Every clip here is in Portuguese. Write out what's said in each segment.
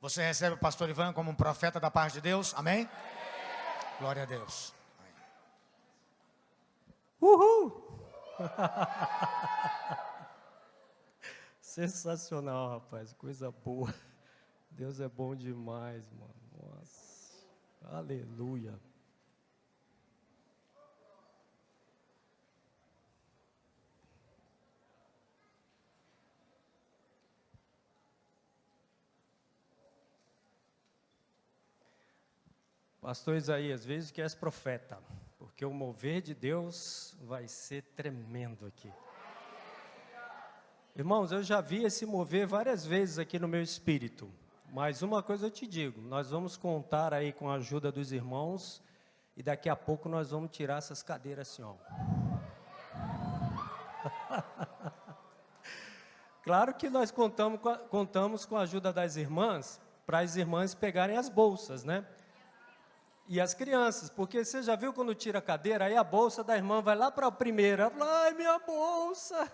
Você recebe o pastor Ivan como um profeta da parte de Deus? Amém? Glória a Deus. Uhul! Sensacional, rapaz. Coisa boa. Deus é bom demais, mano. Nossa. Aleluia. Pastor Isaías, vejo que és profeta, porque o mover de Deus vai ser tremendo aqui. Irmãos, eu já vi esse mover várias vezes aqui no meu espírito, mas uma coisa eu te digo, nós vamos contar aí com a ajuda dos irmãos e daqui a pouco nós vamos tirar essas cadeiras assim, ó. Claro que nós contamos com a ajuda das irmãs, para as irmãs pegarem as bolsas, né? E as crianças, porque você já viu quando tira a cadeira, aí a bolsa da irmã vai lá para a primeira, ela fala, ai, minha bolsa.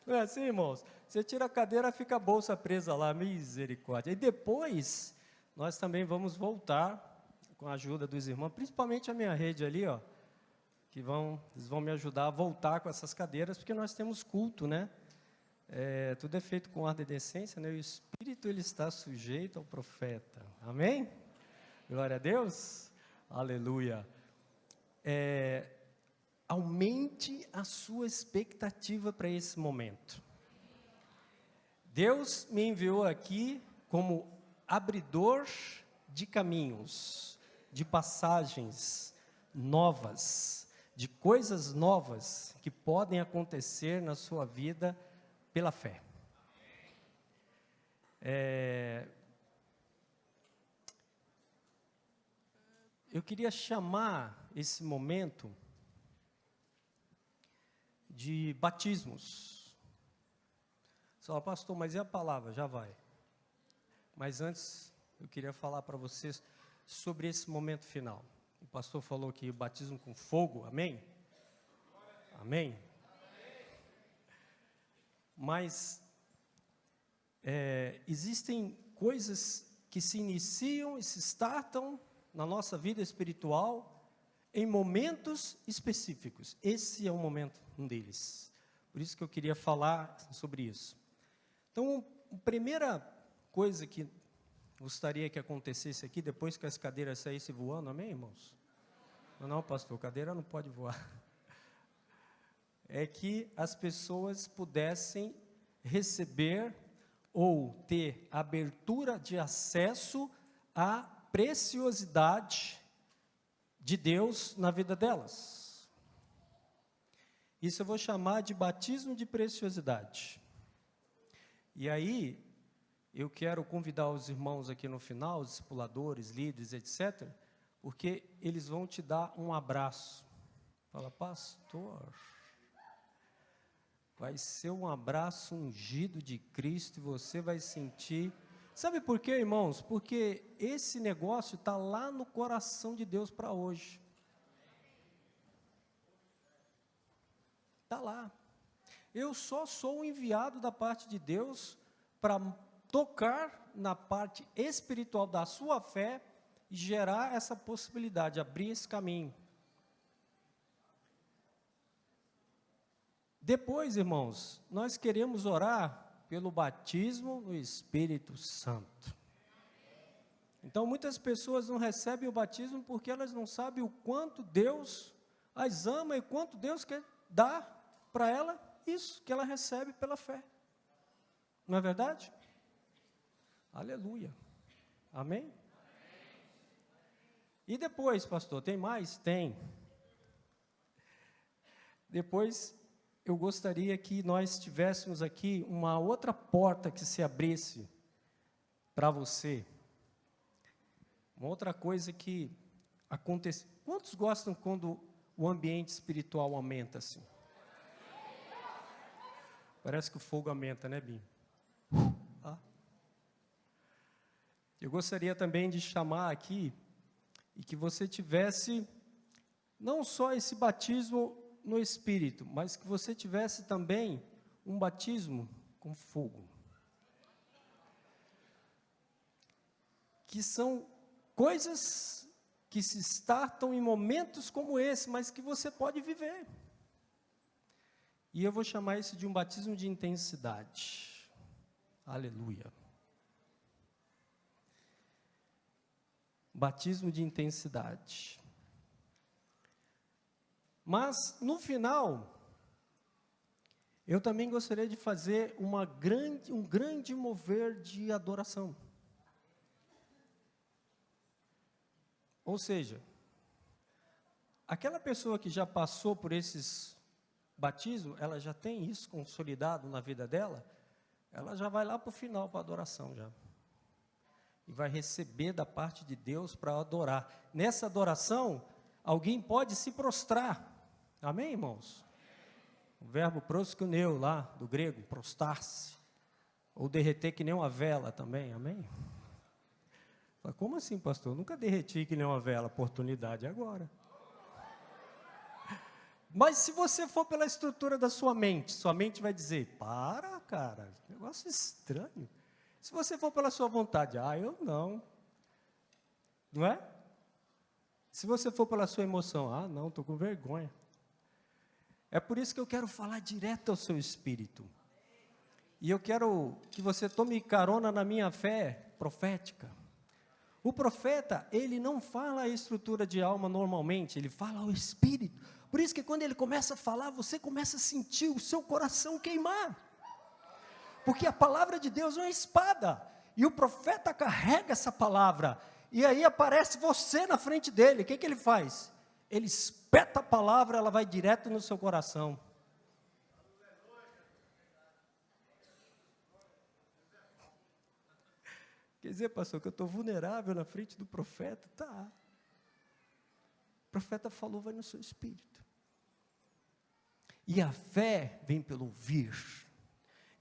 Não é assim, irmãos? Você tira a cadeira, fica a bolsa presa lá, misericórdia. E depois, nós também vamos voltar, com a ajuda dos irmãos, principalmente a minha rede ali, ó, que eles vão me ajudar a voltar com essas cadeiras, porque nós temos culto, né? Tudo é feito com ordem e decência, né? O Espírito, ele está sujeito ao profeta. Amém? Glória a Deus, aleluia. Aumente a sua expectativa para esse momento. Deus me enviou aqui como abridor de caminhos, de passagens novas, de coisas novas que podem acontecer na sua vida pela fé. Eu queria chamar esse momento de batismos. Você fala, pastor, mas e a palavra? Já vai. Mas antes, eu queria falar para vocês sobre esse momento final. O pastor falou que batismo com fogo, amém? Amém? Mas existem coisas que se iniciam e se startam na nossa vida espiritual, em momentos específicos. Esse é um momento, um deles. Por isso que eu queria falar sobre isso. Então, a primeira coisa que gostaria que acontecesse aqui, depois que as cadeiras saíssem voando, amém, irmãos? Não, pastor, cadeira não pode voar. É que as pessoas pudessem receber ou ter abertura de acesso a preciosidade de Deus na vida delas. Isso eu vou chamar de batismo de preciosidade. E aí, eu quero convidar os irmãos aqui no final, os discipuladores, líderes, etc., porque eles vão te dar um abraço. Fala, pastor, vai ser um abraço ungido de Cristo e você vai sentir... Sabe por quê, irmãos? Porque esse negócio está lá no coração de Deus para hoje. Está lá. Eu só sou um enviado da parte de Deus para tocar na parte espiritual da sua fé e gerar essa possibilidade, abrir esse caminho. Depois, irmãos, nós queremos orar pelo batismo no Espírito Santo. Então, muitas pessoas não recebem o batismo porque elas não sabem o quanto Deus as ama e quanto Deus quer dar para ela isso que ela recebe pela fé. Não é verdade? Aleluia. Amém? E depois, pastor, tem mais? Tem. Depois, eu gostaria que nós tivéssemos aqui uma outra porta que se abrisse para você. Uma outra coisa que acontece. Quantos gostam quando o ambiente espiritual aumenta assim? Parece que o fogo aumenta, né, Bim? Eu gostaria também de chamar aqui e que você tivesse não só esse batismo no Espírito, mas que você tivesse também um batismo com fogo. que são coisas que se startam em momentos como esse, mas que você pode viver. E eu vou chamar isso de um batismo de intensidade. Aleluia. Batismo de intensidade. Mas, no final, eu também gostaria de fazer um grande mover de adoração. Ou seja, aquela pessoa que já passou por esses batismos, ela já tem isso consolidado na vida dela, ela já vai lá para o final, para a adoração já. E vai receber da parte de Deus para adorar. Nessa adoração, alguém pode se prostrar. Amém, irmãos? O verbo proskuneo lá, do grego, prostar-se. Ou derreter que nem uma vela também, amém? Como assim, pastor? Eu nunca derreti que nem uma vela, oportunidade agora. Mas se você for pela estrutura da sua mente vai dizer, para, cara, negócio estranho. Se você for pela sua vontade, eu não. Não é? Se você for pela sua emoção, não, estou com vergonha. É por isso que eu quero falar direto ao seu espírito. E eu quero que você tome carona na minha fé profética. O profeta, ele não fala a estrutura de alma normalmente, ele fala ao espírito. Por isso que quando ele começa a falar, você começa a sentir o seu coração queimar. Porque a palavra de Deus é uma espada. E o profeta carrega essa palavra. E aí aparece você na frente dele. O que ele faz? Ele espeta a palavra, ela vai direto no seu coração. Quer dizer, pastor, que eu estou vulnerável na frente do profeta? Tá. O profeta falou, vai no seu espírito. E a fé vem pelo ouvir.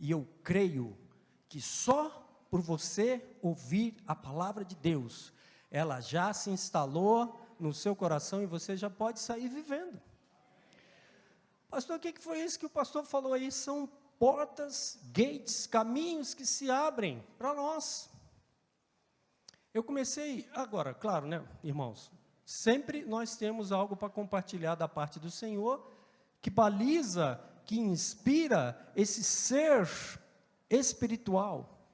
E eu creio que só por você ouvir a palavra de Deus, ela já se instalou no seu coração e você já pode sair vivendo. Pastor, o que foi isso que o pastor falou aí? São portas, gates, caminhos que se abrem para nós. Eu comecei, agora, claro, né, irmãos, sempre nós temos algo para compartilhar da parte do Senhor, que baliza, que inspira esse ser espiritual,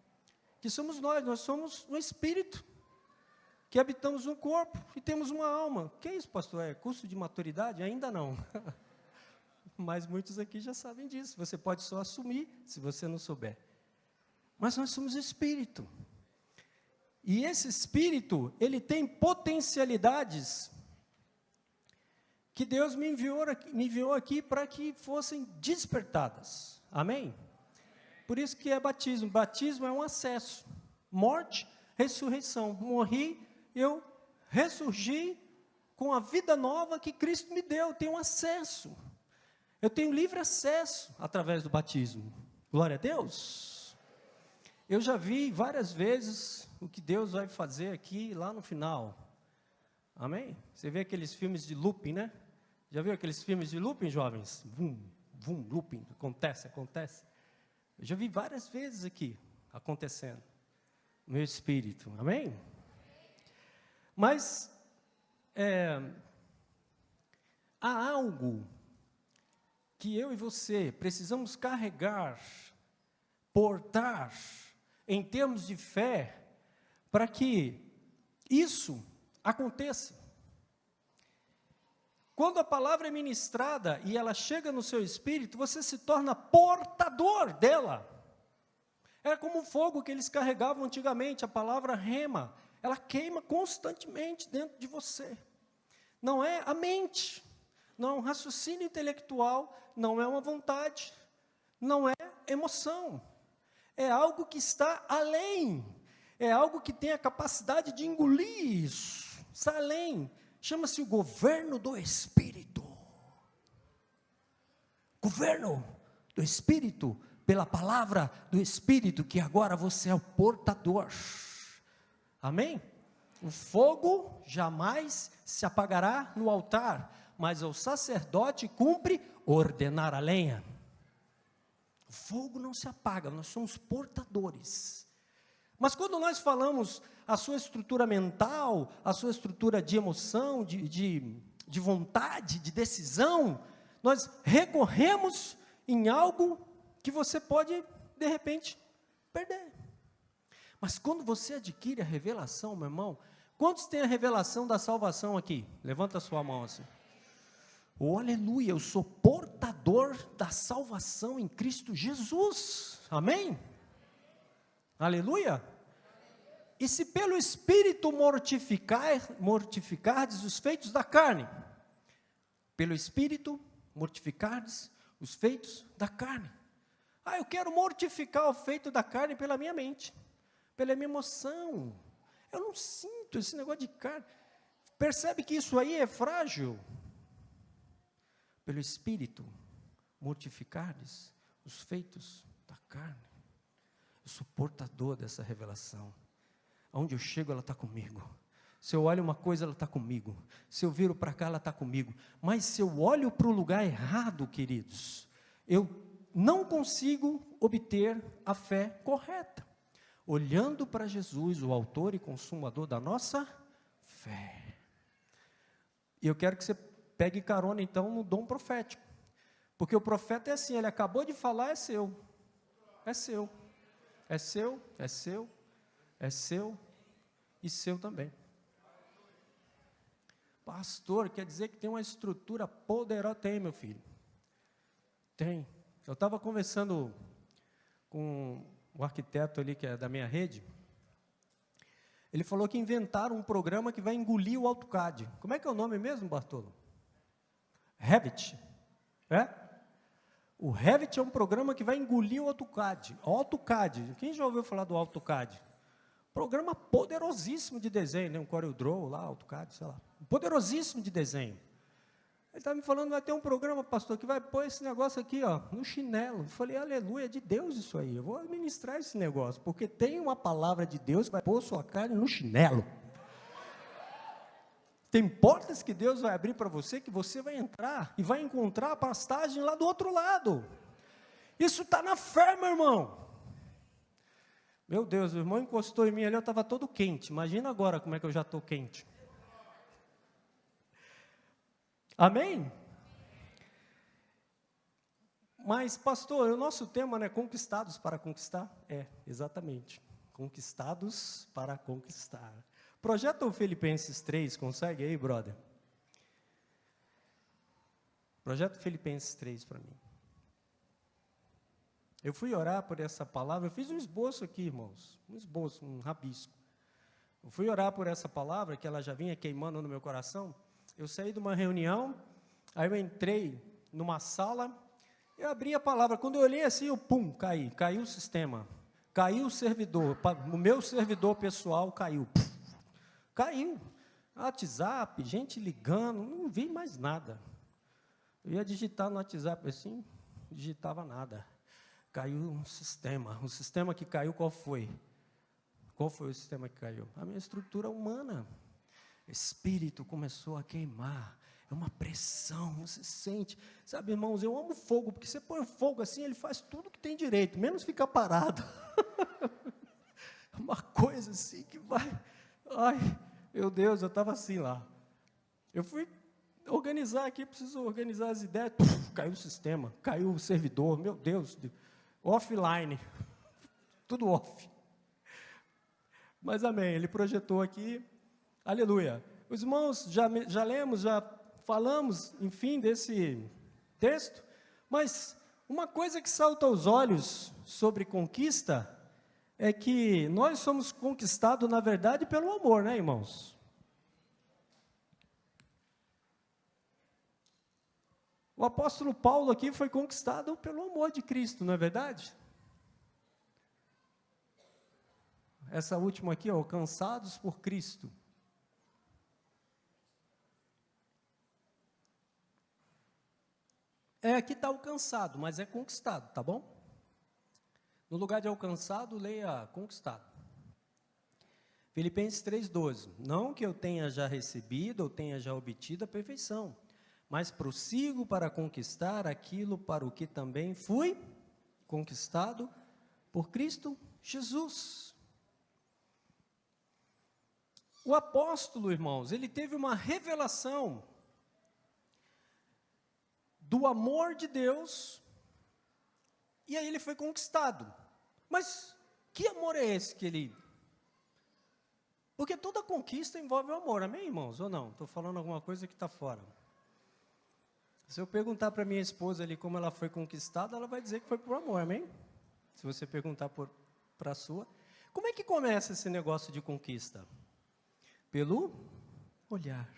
que somos nós somos um espírito, que habitamos um corpo e temos uma alma. Que é isso, pastor? É curso de maturidade? Ainda não. Mas muitos aqui já sabem disso, você pode só assumir, se você não souber. Mas nós somos espírito. E esse espírito, ele tem potencialidades que Deus me enviou aqui para que fossem despertadas. Amém? Por isso que é batismo. Batismo é um acesso. Morte, ressurreição. Morri, eu ressurgi com a vida nova que Cristo me deu. Eu tenho acesso. Eu tenho livre acesso através do batismo. Glória a Deus. Eu já vi várias vezes o que Deus vai fazer aqui, lá no final. Amém? Você vê aqueles filmes de looping, né? Já viu aqueles filmes de looping, jovens? Vum, vum, looping, acontece. Eu já vi várias vezes aqui, acontecendo, no meu espírito. Amém? Mas, há algo que eu e você precisamos carregar, portar, em termos de fé, para que isso aconteça. Quando a palavra é ministrada e ela chega no seu espírito, você se torna portador dela. É como o fogo que eles carregavam antigamente, a palavra rema, ela queima constantemente dentro de você. Não é a mente, não é um raciocínio intelectual, não é uma vontade, não é emoção. É algo que está além, é algo que tem a capacidade de engolir isso, está além, chama-se o governo do Espírito. Governo do Espírito, pela palavra do Espírito, que agora você é o portador. Amém? O fogo jamais se apagará no altar, mas o sacerdote cumpre ordenar a lenha. O fogo não se apaga, nós somos portadores. Mas quando nós falamos a sua estrutura mental, a sua estrutura de emoção, de vontade, de decisão, nós recorremos em algo que você pode, de repente, perder. Mas quando você adquire a revelação, meu irmão, quantos têm a revelação da salvação aqui? Levanta a sua mão assim. Oh, aleluia, eu sou portador da salvação em Cristo Jesus. Amém? Aleluia. E se pelo Espírito mortificardes os feitos da carne, pelo Espírito mortificardes os feitos da carne. Ah, eu quero mortificar o feito da carne pela minha mente, pela minha emoção. Eu não sinto esse negócio de carne. Percebe que isso aí é frágil? Pelo Espírito mortificardes os feitos da carne. Eu sou portador dessa revelação. Aonde eu chego, ela está comigo. Se eu olho uma coisa, ela está comigo. Se eu viro para cá, ela está comigo. Mas se eu olho para o lugar errado, queridos, eu não consigo obter a fé correta. Olhando para Jesus, o autor e consumador da nossa fé. E eu quero que você pegue carona, então, no dom profético. Porque o profeta é assim, ele acabou de falar, é seu. É seu. É seu, é seu, é seu e seu também. Pastor, quer dizer que tem uma estrutura poderosa? Tem, meu filho. Tem. Eu estava conversando com o arquiteto ali, que é da minha rede. Ele falou que inventaram um programa que vai engolir o AutoCAD. Como é que é o nome mesmo, Bartolo? Revit. É? O Revit é um programa que vai engolir o AutoCAD. O AutoCAD, quem já ouviu falar do AutoCAD? Programa poderosíssimo de desenho, né? Um CorelDRAW lá, AutoCAD, sei lá. Poderosíssimo de desenho. Ele estava me falando, vai ter um programa, pastor, que vai pôr esse negócio aqui, ó, no chinelo. Eu falei, aleluia, é de Deus isso aí. Eu vou administrar esse negócio, porque tem uma palavra de Deus que vai pôr sua carne no chinelo. Tem portas que Deus vai abrir para você, que você vai entrar e vai encontrar a pastagem lá do outro lado. Isso está na fé, meu irmão. Meu Deus, o irmão encostou em mim ali, eu estava todo quente. Imagina agora como é que eu já estou quente. Amém? Mas, pastor, o nosso tema não é conquistados para conquistar? É, exatamente. Conquistados para conquistar. Projeta o Filipenses 3, consegue aí, brother? Projeta o Filipenses 3 para mim. Eu fui orar por essa palavra, eu fiz um esboço aqui, irmãos, um esboço, um rabisco. Eu fui orar por essa palavra, que ela já vinha queimando no meu coração. Eu saí de uma reunião, aí eu entrei numa sala, eu abri a palavra, quando eu olhei assim, eu caiu o sistema, caiu o servidor, o meu servidor pessoal caiu, caiu, WhatsApp, gente ligando, não vi mais nada. Eu ia digitar no WhatsApp assim, não digitava nada. Caiu um sistema. O sistema que caiu, qual foi? Qual foi o sistema que caiu? A minha estrutura humana. O espírito começou a queimar. É uma pressão, você sente. Sabe, irmãos, eu amo fogo, porque você põe o fogo assim, ele faz tudo que tem direito, menos ficar parado. Uma coisa assim que vai... Ai, meu Deus, eu estava assim lá. Eu fui organizar aqui, preciso organizar as ideias. Caiu o sistema, caiu o servidor, meu Deus... Offline, tudo off. Mas amém, ele projetou aqui, aleluia. Os irmãos, já lemos, já falamos, enfim, desse texto, mas uma coisa que salta aos olhos sobre conquista, é que nós somos conquistados, na verdade, pelo amor, né, irmãos? O apóstolo Paulo aqui foi conquistado pelo amor de Cristo, não é verdade? Essa última aqui, ó, alcançados por Cristo. Aqui está alcançado, mas é conquistado, tá bom? No lugar de alcançado, leia conquistado. Filipenses 3,12. Não que eu tenha já recebido ou tenha já obtido a perfeição, mas prossigo para conquistar aquilo para o que também fui conquistado por Cristo Jesus. O apóstolo, irmãos, ele teve uma revelação do amor de Deus, e aí ele foi conquistado. Mas que amor é esse que ele... Porque toda conquista envolve o amor, amém, irmãos? Ou não? Estou falando alguma coisa que está fora. Se eu perguntar para minha esposa ali como ela foi conquistada, ela vai dizer que foi por amor, amém? Se você perguntar para a sua. Como é que começa esse negócio de conquista? Pelo olhar.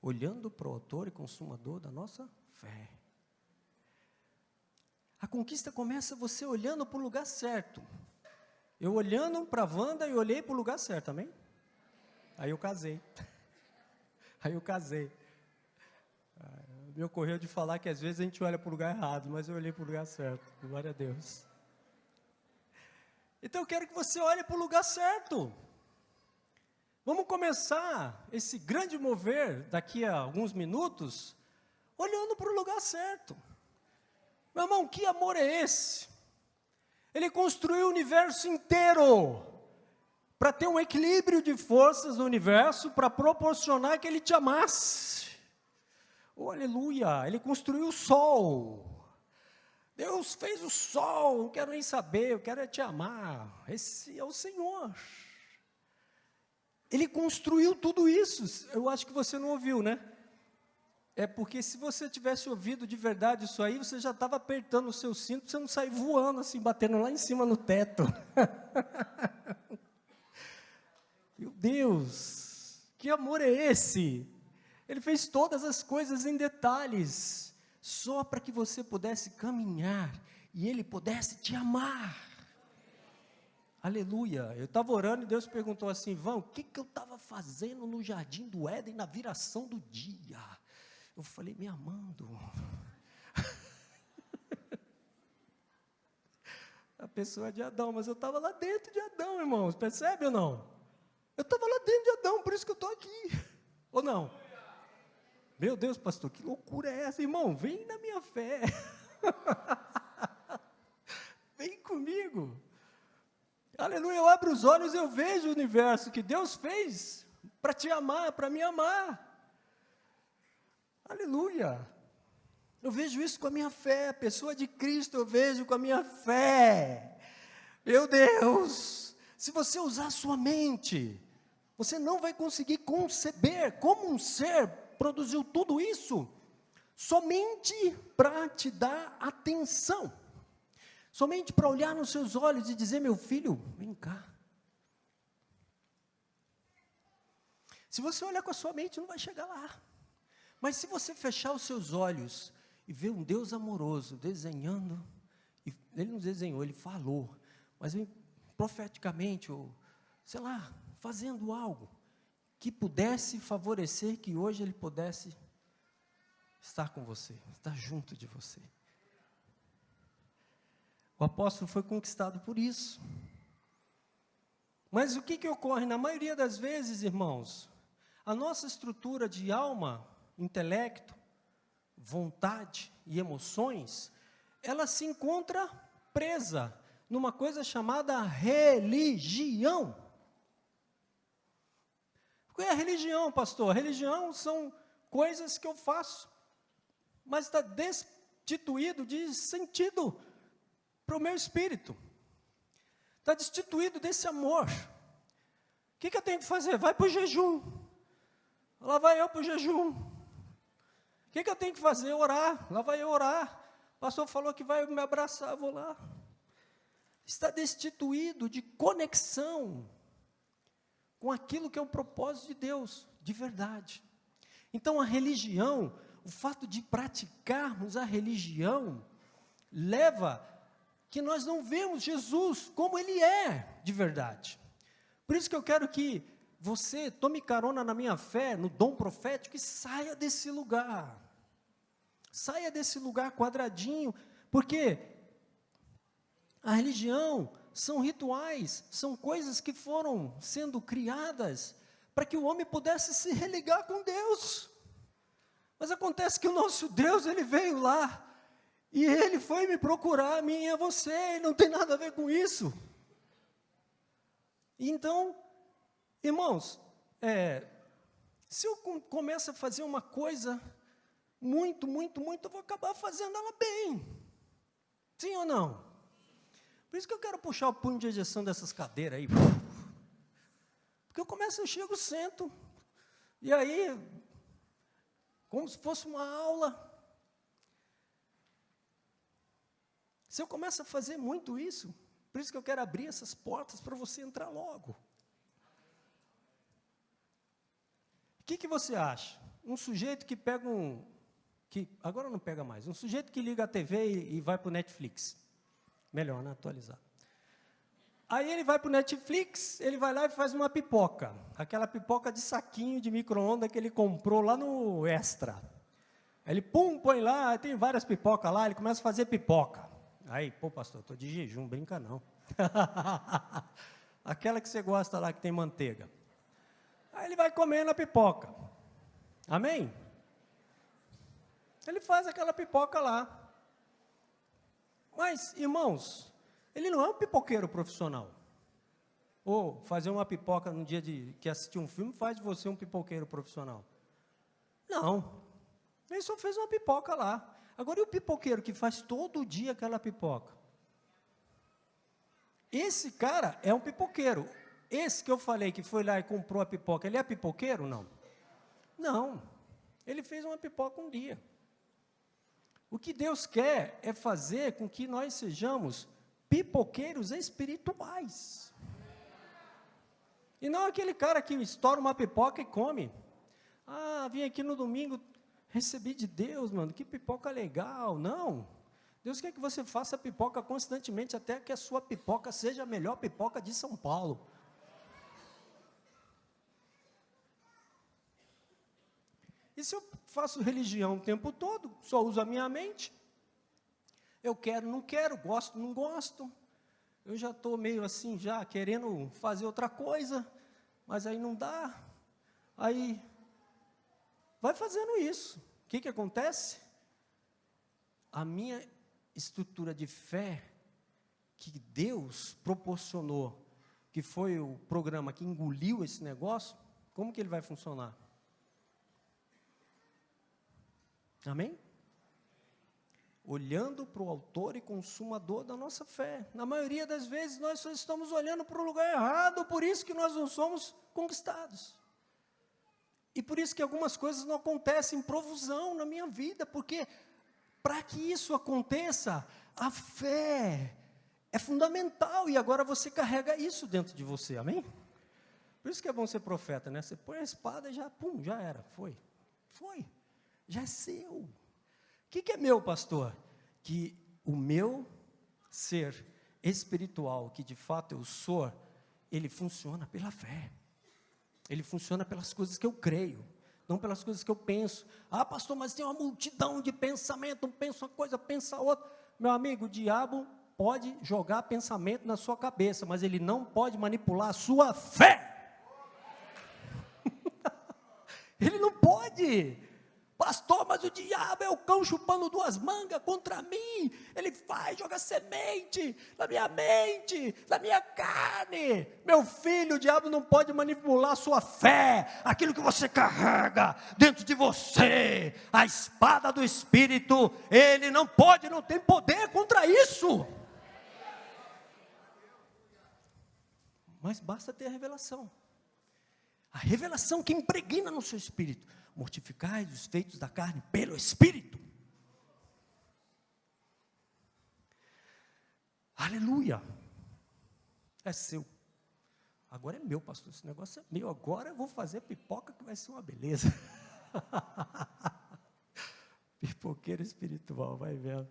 Olhando para o autor e consumador da nossa fé. A conquista começa você olhando para o lugar certo. Eu olhando para a Wanda e olhei para o lugar certo, amém? Aí eu casei. Me ocorreu de falar que às vezes a gente olha para o lugar errado, mas eu olhei para o lugar certo. Glória a Deus. Então eu quero que você olhe para o lugar certo. Vamos começar esse grande mover daqui a alguns minutos, olhando para o lugar certo. Meu irmão, que amor é esse? Ele construiu o universo inteiro para ter um equilíbrio de forças no universo, para proporcionar que ele te amasse. Oh, aleluia! Ele construiu o sol. Deus fez o sol, não quero nem saber, eu quero é te amar. Esse é o Senhor. Ele construiu tudo isso. Eu acho que você não ouviu, né? É porque se você tivesse ouvido de verdade isso aí, você já estava apertando o seu cinto, para você não sair voando assim, batendo lá em cima no teto. Meu Deus, que amor é esse? Ele fez todas as coisas em detalhes, só para que você pudesse caminhar e Ele pudesse te amar. Aleluia. Eu estava orando e Deus perguntou assim: Vão, o que eu estava fazendo no jardim do Éden na viração do dia? Eu falei: me amando. A pessoa é de Adão, mas eu estava lá dentro de Adão, irmãos, percebe ou não? Eu estava lá dentro de Adão, por isso que eu estou aqui, ou não? Meu Deus, pastor, que loucura é essa, irmão? Vem na minha fé. Vem comigo. Aleluia, eu abro os olhos e eu vejo o universo que Deus fez para te amar, para me amar. Aleluia. Eu vejo isso com a minha fé, a pessoa de Cristo eu vejo com a minha fé. Meu Deus, se você usar a sua mente, você não vai conseguir conceber como um ser produziu tudo isso somente para te dar atenção. Somente para olhar nos seus olhos e dizer: meu filho, vem cá. Se você olhar com a sua mente, não vai chegar lá. Mas se você fechar os seus olhos e ver um Deus amoroso desenhando, e Ele não desenhou, Ele falou, mas profeticamente, ou sei lá, fazendo algo que pudesse favorecer que hoje Ele pudesse estar com você, estar junto de você. O apóstolo foi conquistado por isso. Mas o que ocorre? Na maioria das vezes, irmãos, a nossa estrutura de alma, intelecto, vontade e emoções, ela se encontra presa numa coisa chamada religião. O que é a religião, pastor? A religião são coisas que eu faço, mas está destituído de sentido para o meu espírito. Está destituído desse amor. O que eu tenho que fazer? Vai para o jejum. Lá vai eu para o jejum. O que eu tenho que fazer? Orar. Lá vai eu orar. O pastor falou que vai me abraçar, vou lá. Está destituído de conexão com aquilo que é o propósito de Deus, de verdade. Então a religião, o fato de praticarmos a religião, leva que nós não vemos Jesus como Ele é de verdade. Por isso que eu quero que você tome carona na minha fé, no dom profético, e saia desse lugar. Saia desse lugar quadradinho, porque a religião são rituais, são coisas que foram sendo criadas para que o homem pudesse se religar com Deus. Mas acontece que o nosso Deus, Ele veio lá, e Ele foi me procurar, a mim e a você, e não tem nada a ver com isso. Então, Irmãos, se eu começo a fazer uma coisa muito, eu vou acabar fazendo ela bem. Sim ou não? Por isso que eu quero puxar o punho de ejeção dessas cadeiras aí. Porque eu chego, sento, e aí, como se fosse uma aula. Se eu começo a fazer muito isso, por isso que eu quero abrir essas portas para você entrar logo. O que você acha? Um sujeito que pega agora não pega mais, um sujeito que liga a TV e vai para o Netflix. Melhor, né? Atualizar. Aí ele vai para o Netflix, ele vai lá e faz uma pipoca. Aquela pipoca de saquinho de micro-ondas que ele comprou lá no Extra. Aí ele, põe lá, tem várias pipocas lá, ele começa a fazer pipoca. Aí, pô, pastor, estou de jejum, brinca não. Aquela que você gosta lá, que tem manteiga. Aí ele vai comendo a pipoca. Amém? Ele faz aquela pipoca lá. Mas, irmãos, ele não é um pipoqueiro profissional. Ou fazer uma pipoca no dia que assistir um filme faz de você um pipoqueiro profissional. Não. Ele só fez uma pipoca lá. Agora, e o pipoqueiro que faz todo dia aquela pipoca? Esse cara é um pipoqueiro. Esse que eu falei que foi lá e comprou a pipoca, ele é pipoqueiro? Não. Não. Ele fez uma pipoca um dia. O que Deus quer é fazer com que nós sejamos pipoqueiros espirituais. E não aquele cara que estoura uma pipoca e come. Ah, vim aqui no domingo, recebi de Deus, mano, que pipoca legal. Não. Deus quer que você faça pipoca constantemente, até que a sua pipoca seja a melhor pipoca de São Paulo. E se eu faço religião o tempo todo, só uso a minha mente, eu quero, não quero, gosto, não gosto, eu já estou meio assim, já querendo fazer outra coisa, mas aí não dá, aí vai fazendo isso. O que acontece? A minha estrutura de fé, que Deus proporcionou, que foi o programa que engoliu esse negócio, como que ele vai funcionar? Amém? Olhando para o autor e consumador da nossa fé. Na maioria das vezes, nós só estamos olhando para o lugar errado, por isso que nós não somos conquistados. E por isso que algumas coisas não acontecem em provusão na minha vida, porque para que isso aconteça, a fé é fundamental, e agora você carrega isso dentro de você, amém? Por isso que é bom ser profeta, né? Você põe a espada e já, já era, foi, já é seu. O que é meu, pastor? Que o meu ser espiritual, que de fato eu sou, ele funciona pela fé. Ele funciona pelas coisas que eu creio, não pelas coisas que eu penso. Ah, pastor, mas tem uma multidão de pensamento, um pensa uma coisa, pensa outra. Meu amigo, o diabo pode jogar pensamento na sua cabeça, mas ele não pode manipular a sua fé. Ele não pode. Pastor, mas o diabo é o cão chupando duas mangas contra mim. Ele vai jogar semente na minha mente, na minha carne. Meu filho, o diabo não pode manipular a sua fé, aquilo que você carrega dentro de você, a espada do Espírito. Ele não pode, não tem poder contra isso. Mas basta ter a revelação. A revelação que impregna no seu espírito. Mortificai os feitos da carne pelo Espírito. Aleluia. É seu. Agora é meu, pastor. Esse negócio é meu. Agora eu vou fazer pipoca que vai ser uma beleza. Pipoqueiro espiritual, vai vendo.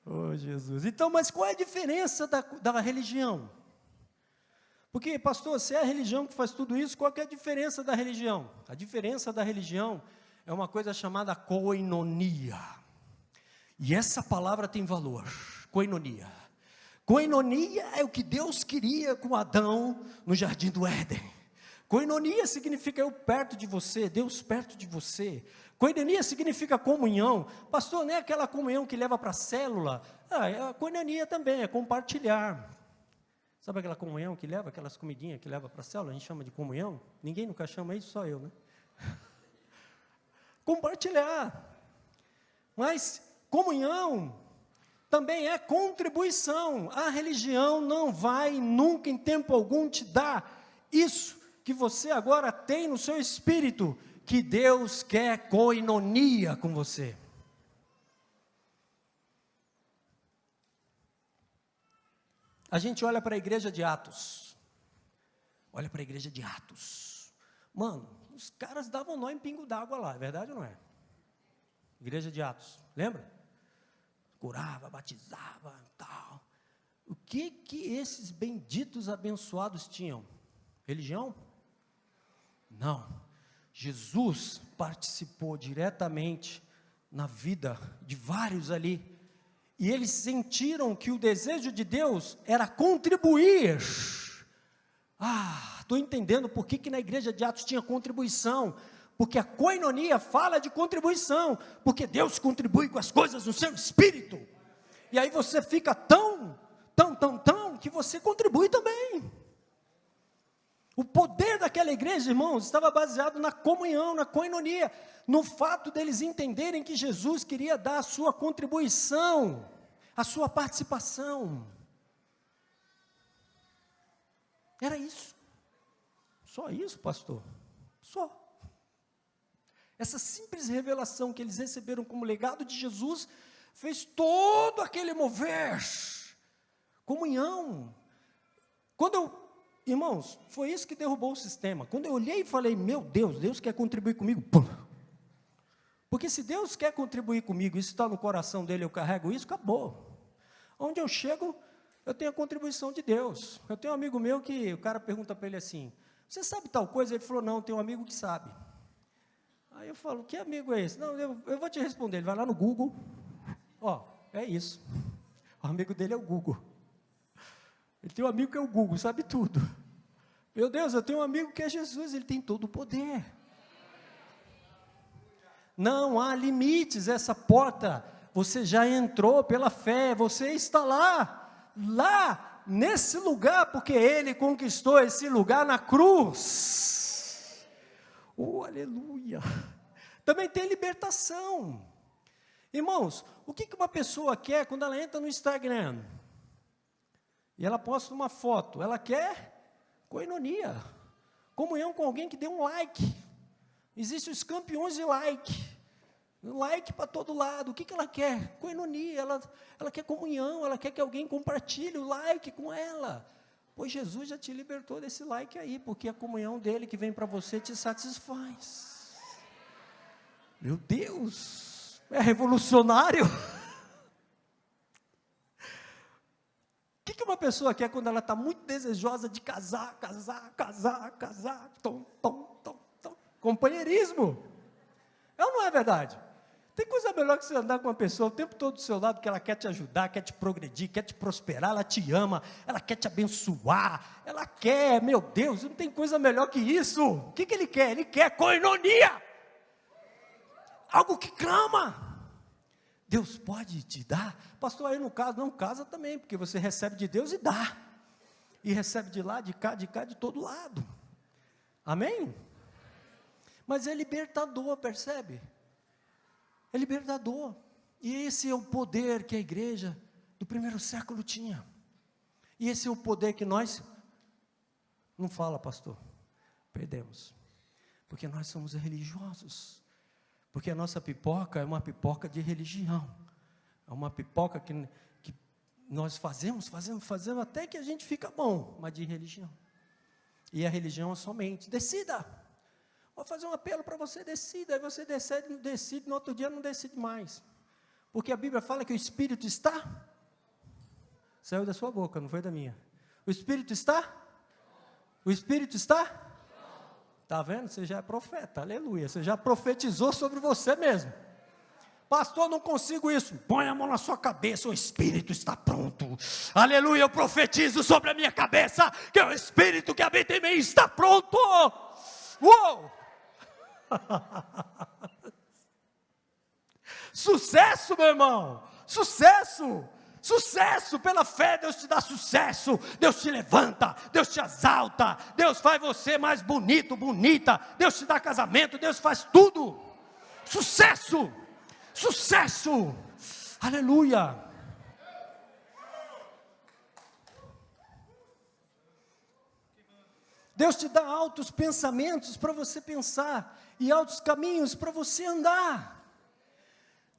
Oh, Jesus. Então, mas qual é a diferença da religião? Porque, pastor, se é a religião que faz tudo isso, qual que é a diferença da religião? A diferença da religião é uma coisa chamada koinonia. E essa palavra tem valor, koinonia. Koinonia é o que Deus queria com Adão no jardim do Éden. Koinonia significa eu perto de você, Deus perto de você. Koinonia significa comunhão. Pastor, não é aquela comunhão que leva para a célula? A koinonia também é compartilhar. Sabe aquela comunhão que leva, aquelas comidinhas que leva para a célula? A gente chama de comunhão. Ninguém nunca chama isso, só eu, né? Compartilhar. Mas comunhão também é contribuição. A religião não vai nunca, em tempo algum, te dar isso que você agora tem no seu espírito, que Deus quer koinonia com você. A gente olha para a igreja de Atos. Olha para a igreja de Atos. Mano, os caras davam nó em pingo d'água lá, é verdade ou não é? Igreja de Atos, lembra? Curava, batizava, tal. O que esses benditos abençoados tinham? Religião? Não. Jesus participou diretamente na vida de vários ali. E eles sentiram que o desejo de Deus era contribuir. Estou entendendo por que na igreja de Atos tinha contribuição. Porque a koinonia fala de contribuição. Porque Deus contribui com as coisas no seu espírito. E aí você fica tão, que você contribui também. O poder daquela igreja, irmãos, estava baseado na comunhão, na koinonia, no fato deles entenderem que Jesus queria dar a sua contribuição, a sua participação. Era isso. Só isso, pastor? Só. Essa simples revelação que eles receberam como legado de Jesus, fez todo aquele mover. Comunhão. Irmãos, foi isso que derrubou o sistema. Quando eu olhei e falei, meu Deus, Deus quer contribuir comigo. Pum. Porque se Deus quer contribuir comigo, isso está no coração dele, eu carrego isso, acabou. Onde eu chego, eu tenho a contribuição de Deus. Eu tenho um amigo meu que o cara pergunta para ele assim, você sabe tal coisa? Ele falou, não, tem um amigo que sabe. Aí eu falo, que amigo é esse? Não, eu vou te responder. Ele vai lá no Google, é isso. O amigo dele é o Google. Ele tem um amigo que é o Google, sabe tudo. Meu Deus, eu tenho um amigo que é Jesus, ele tem todo o poder. Não há limites, essa porta, você já entrou pela fé, você está lá, nesse lugar, porque ele conquistou esse lugar na cruz. Aleluia. Também tem libertação. Irmãos, o que uma pessoa quer quando ela entra no Instagram? E ela posta uma foto, ela quer koinonia, comunhão com alguém que dê um like. Existem os campeões de like para todo lado. O que ela quer? Koinonia, ela quer comunhão, ela quer que alguém compartilhe o like com ela. Pois Jesus já te libertou desse like aí, porque a comunhão dele que vem para você te satisfaz. Meu Deus, é revolucionário. O que uma pessoa quer quando ela está muito desejosa de casar? Companheirismo. É ou não é verdade? Tem coisa melhor que você andar com uma pessoa o tempo todo do seu lado, que ela quer te ajudar, quer te progredir, quer te prosperar, ela te ama, ela quer te abençoar, ela quer, meu Deus, não tem coisa melhor que isso. O que ele quer? Ele quer koinonia. Algo que clama. Deus pode te dar. Pastor, aí no caso, não casa também, porque você recebe de Deus e dá. E recebe de lá, de cá, de todo lado. Amém? Mas é libertador, percebe? É libertador. E esse é o poder que a igreja do primeiro século tinha. E esse é o poder que nós, não fala, pastor, perdemos. Porque nós somos religiosos. Porque a nossa pipoca é uma pipoca de religião. É uma pipoca que nós fazemos até que a gente fica bom, mas de religião. E a religião é somente, decida. Vou fazer um apelo para você, decida. Aí você decide, no outro dia não decide mais. Porque a Bíblia fala que o Espírito está... Saiu da sua boca, não foi da minha. O Espírito está? O Espírito está? Está vendo? Você já é profeta, aleluia. Você já profetizou sobre você mesmo. Pastor, não consigo isso. Põe a mão na sua cabeça, o Espírito está pronto. Aleluia, eu profetizo sobre a minha cabeça, que o Espírito que habita em mim está pronto. Uou! Sucesso, meu irmão. Sucesso. Sucesso, pela fé Deus te dá sucesso, Deus te levanta, Deus te exalta, Deus faz você mais bonito, bonita, Deus te dá casamento, Deus faz tudo. Sucesso, sucesso, aleluia. Deus te dá altos pensamentos para você pensar, e altos caminhos para você andar.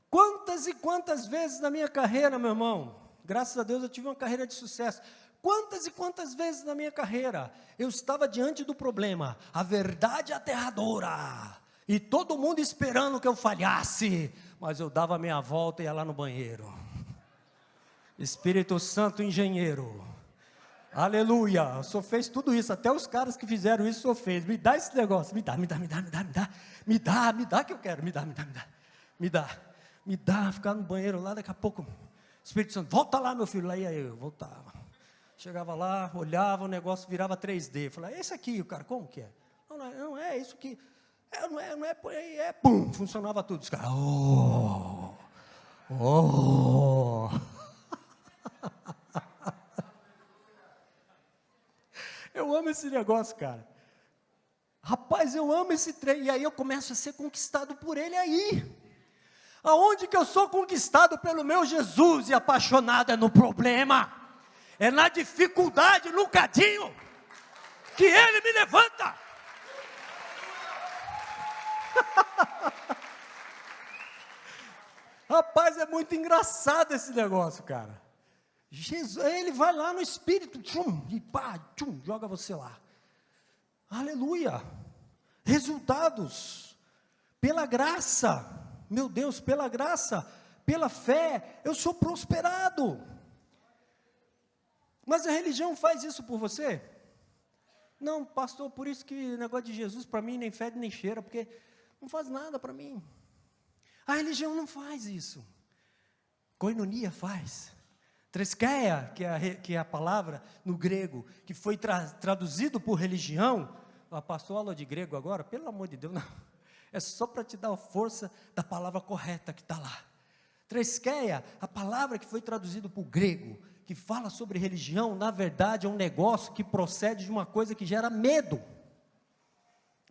Quantas e quantas vezes na minha carreira, meu irmão, graças a Deus eu tive uma carreira de sucesso, quantas e quantas vezes na minha carreira, eu estava diante do problema, a verdade aterradora, e todo mundo esperando que eu falhasse, mas eu dava a meia volta e ia lá no banheiro. Espírito Santo engenheiro, aleluia, o Senhor fez tudo isso, até os caras que fizeram isso o Senhor fez. Me dá esse negócio, me dá que eu quero, me dá, ficar no banheiro lá, daqui a pouco, Espírito Santo, volta lá meu filho, lá ia eu, voltava, chegava lá, olhava, o negócio virava 3D, falava, esse aqui, o cara, como que é? Não é isso aqui, não é por aí, pum, funcionava tudo, os caras, eu amo esse negócio, cara, rapaz, eu amo esse trem, e aí eu começo a ser conquistado por ele aí. Aonde que eu sou conquistado pelo meu Jesus e apaixonado é no problema, é na dificuldade, no cadinho, que Ele me levanta. Rapaz, é muito engraçado esse negócio, cara. Jesus, Ele vai lá no Espírito, tchum, e pá, tchum, joga você lá. Aleluia. Resultados, pela graça. Meu Deus, pela graça, pela fé, eu sou prosperado. Mas a religião faz isso por você? Não, pastor, por isso que o negócio de Jesus para mim nem fede nem cheira, porque não faz nada para mim. A religião não faz isso. Koinonia faz. Treskeia, que é a palavra no grego, que foi traduzido por religião. A pastor aula de grego agora, pelo amor de Deus, não. É só para te dar a força da palavra correta que está lá. Treskeia, a palavra que foi traduzida para o grego, que fala sobre religião, na verdade é um negócio que procede de uma coisa que gera medo.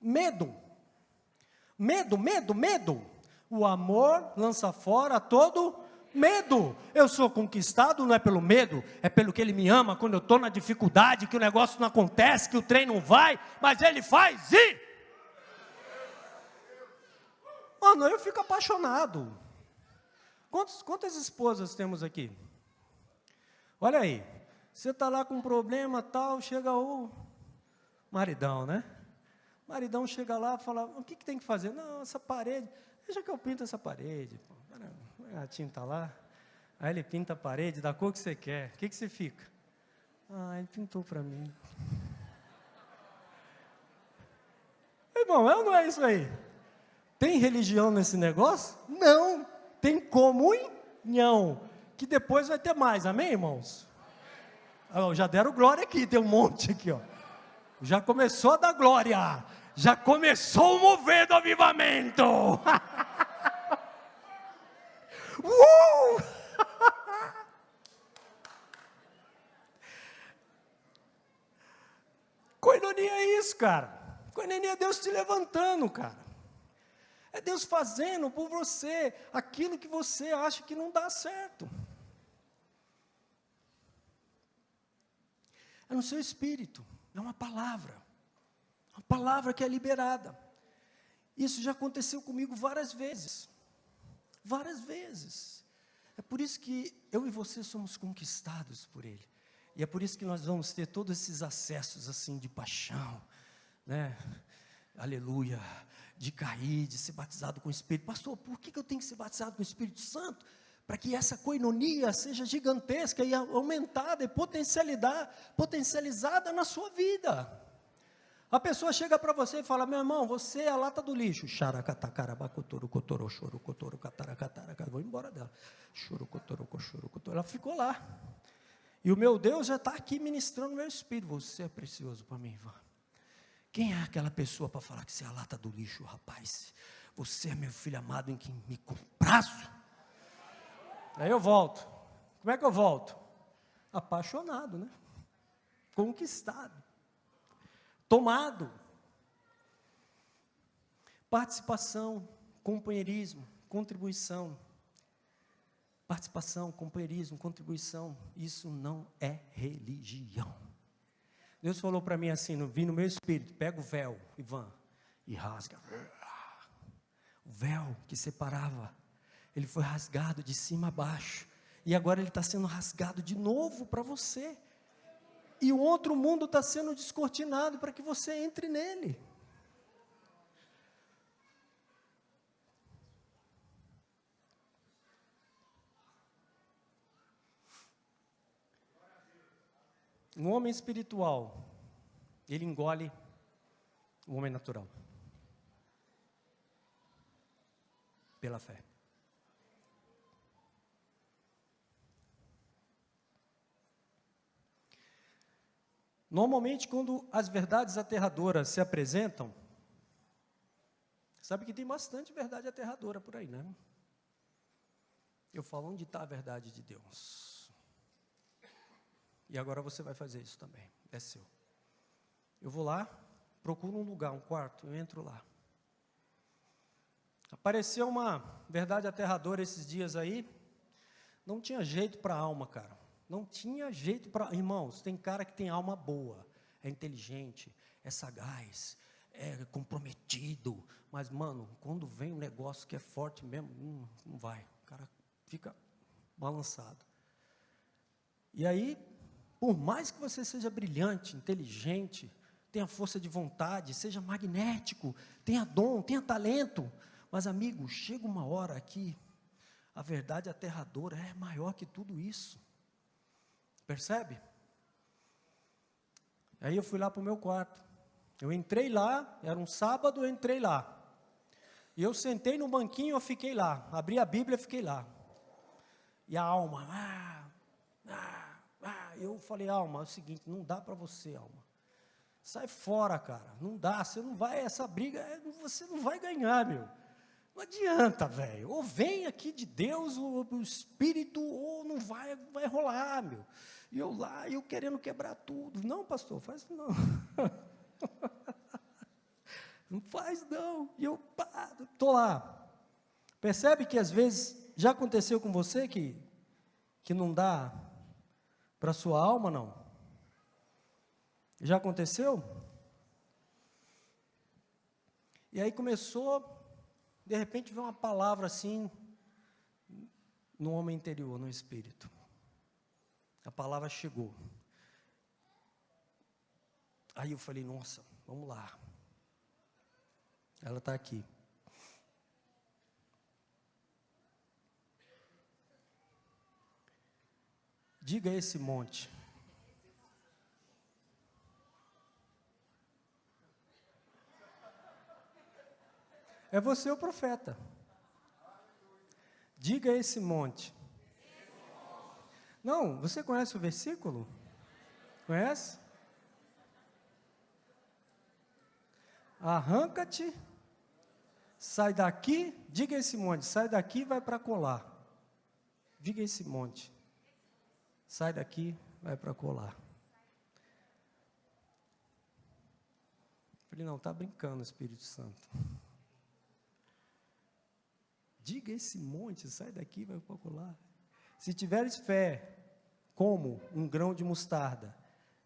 Medo. O amor lança fora todo medo. Eu sou conquistado não é pelo medo, é pelo que Ele me ama, quando eu estou na dificuldade, que o negócio não acontece, que o trem não vai, mas Ele faz e... Mano, eu fico apaixonado. Quantas esposas temos aqui? Olha aí, você está lá com um problema tal, chega o maridão, né? Maridão chega lá e fala, o que tem que fazer? Não, essa parede, deixa que eu pinto essa parede. A tinta lá, aí ele pinta a parede da cor que você quer. O que você fica? Ah, ele pintou para mim. Irmão, não é isso aí? Tem religião nesse negócio? Não, tem comunhão, que depois vai ter mais, amém, irmãos? Já deram glória aqui, tem um monte aqui, ó. Já começou a dar glória, já começou o mover do avivamento. Koinonia é isso, cara. Koinonia é Deus te levantando, cara. É Deus fazendo por você aquilo que você acha que não dá certo. É no seu espírito, é uma palavra que é liberada. Isso já aconteceu comigo várias vezes. É por isso que eu e você somos conquistados por Ele. E é por isso que nós vamos ter todos esses acessos assim de paixão, né? Aleluia. De cair, de ser batizado com o Espírito. Pastor, por que eu tenho que ser batizado com o Espírito Santo? Para que essa koinonia seja gigantesca e aumentada e potencializada na sua vida. A pessoa chega para você e fala, meu irmão, você é a lata do lixo. Vou embora dela. Ela ficou lá. E o meu Deus já está aqui ministrando no meu espírito. Você é precioso para mim, Ivan. Quem é aquela pessoa para falar que você é a lata do lixo, rapaz? Você é meu filho amado em quem me comprazo. Aí eu volto. Como é que eu volto? Apaixonado, né? Conquistado. Tomado. Participação, companheirismo, contribuição. Participação, companheirismo, contribuição. Isso não é religião. Deus falou para mim assim, vi no meu espírito, pega o véu, Ivan, e rasga. O véu que separava, ele foi rasgado de cima a baixo. E agora ele está sendo rasgado de novo para você. E o outro mundo está sendo descortinado para que você entre nele. Um homem espiritual, ele engole o homem natural. Pela fé. Normalmente, quando as verdades aterradoras se apresentam, sabe que tem bastante verdade aterradora por aí, né? Eu falo onde está a verdade de Deus. E agora você vai fazer isso também, é seu. Eu vou lá, procuro um lugar, um quarto, eu entro lá. Apareceu uma verdade aterradora esses dias aí, não tinha jeito para a alma, cara. Não tinha jeito para... Irmãos, tem cara que tem alma boa, é inteligente, é sagaz, é comprometido. Mas, mano, quando vem um negócio que é forte mesmo, não vai. O cara fica balançado. E aí, por mais que você seja brilhante, inteligente, tenha força de vontade, seja magnético, tenha dom, tenha talento, mas, amigo, chega uma hora que a verdade aterradora é maior que tudo isso. Percebe? Aí eu fui lá para o meu quarto. Eu entrei lá, era um sábado, eu entrei lá. E eu sentei no banquinho, eu fiquei lá. Abri a Bíblia, fiquei lá. E a alma, eu falei, alma, é o seguinte, não dá para você, alma. Sai fora, cara, não dá, você não vai, essa briga, você não vai ganhar, meu. Não adianta, velho. Ou vem aqui de Deus, o Espírito, ou não vai rolar, meu. E eu lá, eu querendo quebrar tudo. Não, pastor, faz não. Não faz não. E eu, estou lá. Percebe que às vezes já aconteceu com você que não dá para a sua alma, não? Já aconteceu? E aí começou... De repente veio uma palavra assim, no homem interior, no espírito. A palavra chegou. Aí eu falei, nossa, vamos lá. Ela está aqui. Diga a esse monte. É você o profeta. Diga a esse monte. Não, você conhece o versículo? Conhece? Arranca-te, sai daqui, diga a esse monte, sai daqui e vai para colar. Diga a esse monte, sai daqui, vai para colar. Falei, não, está brincando, Espírito Santo. Diga esse monte, sai daqui, vai para colar. Se tiveres fé, como um grão de mostarda,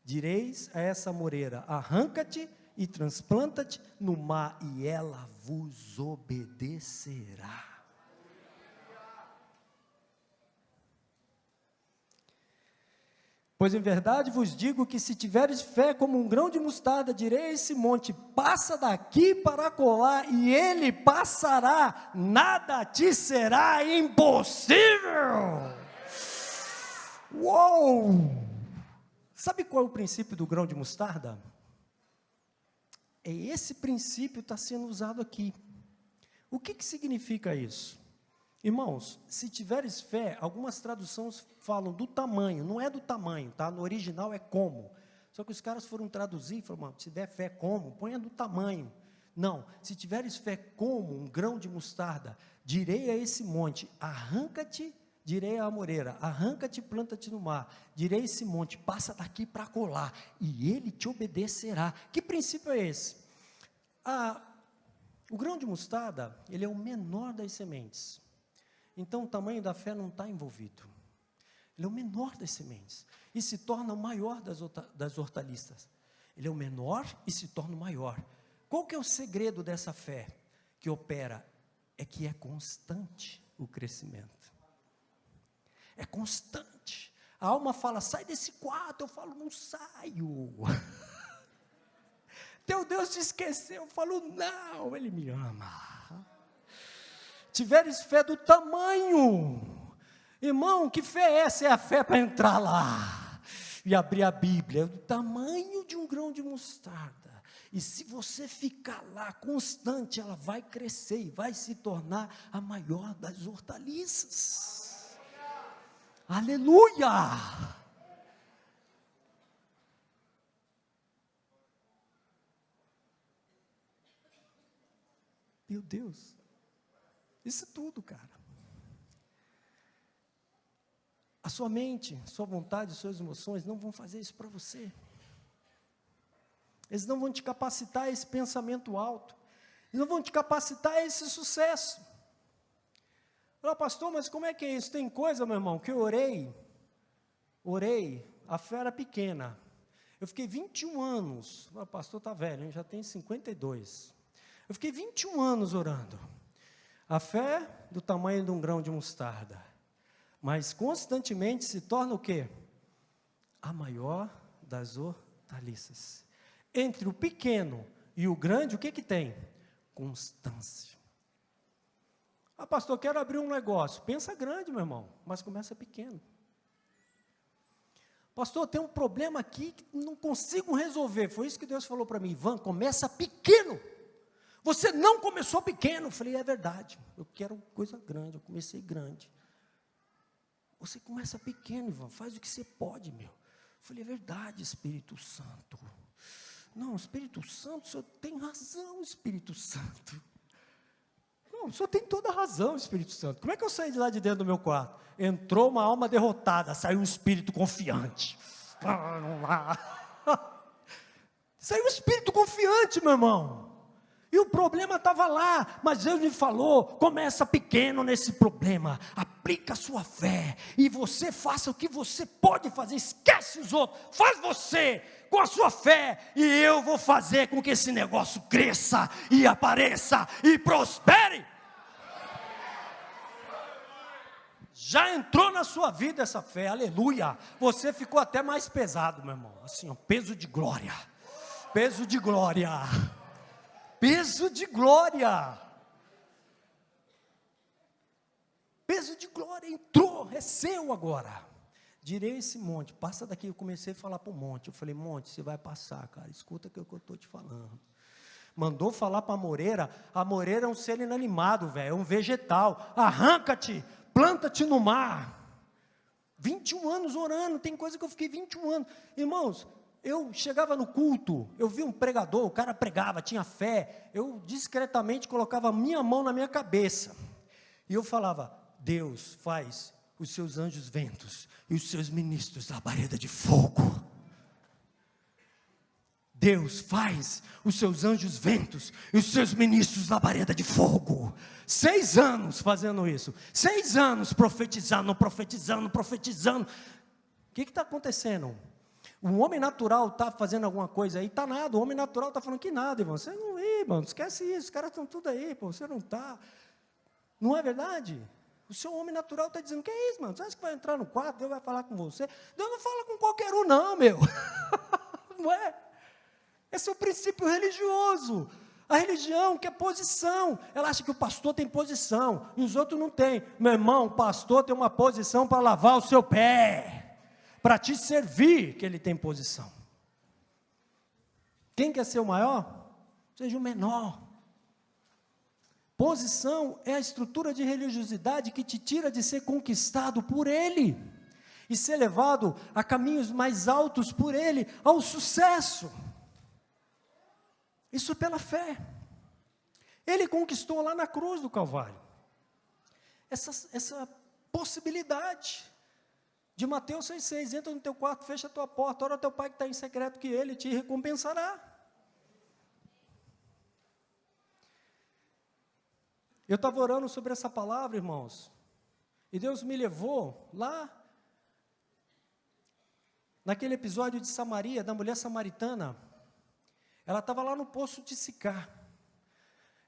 direis a essa moreira, arranca-te e transplanta-te no mar, e ela vos obedecerá. Pois em verdade vos digo que se tiveres fé como um grão de mostarda, direi a esse monte, passa daqui para colar, e ele passará, nada te será impossível. Uou! Sabe qual é o princípio do grão de mostarda? É esse princípio que está sendo usado aqui. O que significa isso? Irmãos, se tiveres fé, algumas traduções falam do tamanho, não é do tamanho, tá? No original é como. Só que os caras foram traduzir e falaram, se tiver fé como, ponha do tamanho. Não, se tiveres fé como um grão de mostarda, direi a esse monte, arranca-te direi à amoreira, arranca-te e planta-te no mar, direi esse monte, passa daqui para colar, e ele te obedecerá. Que princípio é esse? O grão de mostarda, ele é o menor das sementes, então o tamanho da fé não está envolvido, ele é o menor das sementes, e se torna o maior das hortaliças, ele é o menor e se torna o maior. Qual que é o segredo dessa fé que opera? É que é constante o crescimento, é constante. A alma fala, sai desse quarto, eu falo, não saio. Teu Deus te esqueceu, eu falo, não, Ele me ama. Tiveres fé do tamanho, irmão, que fé é essa? É a fé para entrar lá e abrir a Bíblia, do tamanho de um grão de mostarda. E se você ficar lá constante, ela vai crescer e vai se tornar a maior das hortaliças. Aleluia! Meu Deus, isso é tudo, cara. A sua mente, sua vontade, suas emoções não vão fazer isso para você. Eles não vão te capacitar a esse pensamento alto. Eles não vão te capacitar a esse sucesso. Fala, pastor, mas como é que é isso? Tem coisa, meu irmão, que eu orei, a fé era pequena. Eu fiquei 21 anos. O pastor está velho, hein? Já tem 52. Eu fiquei 21 anos orando. A fé do tamanho de um grão de mostarda. Mas constantemente se torna o quê? A maior das hortaliças. Entre o pequeno e o grande, o que que tem? Constância. Ah, pastor, quero abrir um negócio. Pensa grande, meu irmão, mas começa pequeno. Pastor, tem um problema aqui que não consigo resolver. Foi isso que Deus falou para mim. Ivan, começa pequeno. Você não começou pequeno. Eu falei, é verdade. Eu quero coisa grande, eu comecei grande. Você começa pequeno, Ivan, faz o que você pode, meu. Eu falei, é verdade, Espírito Santo. Não, Espírito Santo, o senhor tem razão, Espírito Santo. Não, o senhor tem toda a razão, Espírito Santo. Como é que eu saí de lá de dentro do meu quarto? Entrou uma alma derrotada, saiu um espírito confiante. Saiu um espírito confiante, meu irmão. E o problema estava lá, mas Deus me falou, começa pequeno nesse problema, aplica a sua fé, e você faça o que você pode fazer, esquece os outros, faz você, com a sua fé, e eu vou fazer com que esse negócio cresça, e apareça, e prospere. Já entrou na sua vida essa fé, aleluia, você ficou até mais pesado, meu irmão, assim, ó, peso de glória, peso de glória. Peso de glória. Peso de glória entrou, é seu agora. Direi esse monte, passa daqui. Eu comecei a falar para o monte. Eu falei, monte, você vai passar, cara. Escuta o que eu estou te falando. Mandou falar para a moreira é um ser inanimado, velho, é um vegetal. Arranca-te, planta-te no mar. 21 anos orando, tem coisa que eu fiquei 21 anos. Irmãos, eu chegava no culto, eu vi um pregador, o cara pregava, tinha fé, eu discretamente colocava a minha mão na minha cabeça, e eu falava, Deus faz os seus anjos ventos, e os seus ministros labareda de fogo. Deus faz os seus anjos ventos, e os seus ministros labareda de fogo. 6 anos fazendo isso, 6 anos profetizando. O que está acontecendo? O homem natural está fazendo alguma coisa aí, está nada, o homem natural está falando que nada, irmão, você não é, irmão, esquece isso, os caras estão tudo aí, pô, você não está, não é verdade? O seu homem natural está dizendo, que é isso, mano, você acha que vai entrar no quarto, Deus vai falar com você? Deus não fala com qualquer um não, meu, não é? Esse é o princípio religioso, a religião quer posição, ela acha que o pastor tem posição, e os outros não têm, meu irmão, o pastor tem uma posição para lavar o seu pé, para te servir, que ele tem posição. Quem quer ser o maior? Seja o menor. Posição é a estrutura de religiosidade que te tira de ser conquistado por ele, e ser levado a caminhos mais altos por ele, ao sucesso. Isso pela fé. Ele conquistou lá na cruz do Calvário. Essa possibilidade. De Mateus 6,6, entra no teu quarto, fecha a tua porta, ora ao teu pai que está em secreto, que ele te recompensará. Eu estava orando sobre essa palavra, irmãos, e Deus me levou lá, naquele episódio de Samaria, da mulher samaritana. Ela estava lá no poço de Sicá,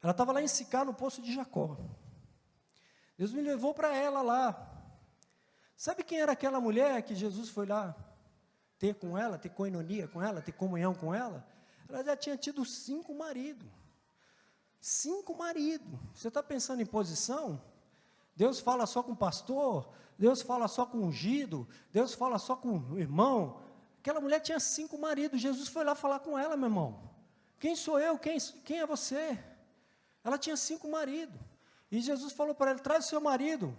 ela estava lá em Sicá, no poço de Jacó. Deus me levou para ela lá. Sabe quem era aquela mulher que Jesus foi lá ter com ela, ter coinonia com ela, ter comunhão com ela? Ela já tinha tido 5 maridos. 5 maridos. Você está pensando em posição? Deus fala só com o pastor, Deus fala só com o ungido, Deus fala só com o irmão. Aquela mulher tinha 5 maridos, Jesus foi lá falar com ela, meu irmão. Quem sou eu? Quem é você? Ela tinha 5 maridos. E Jesus falou para ela, traz o seu marido.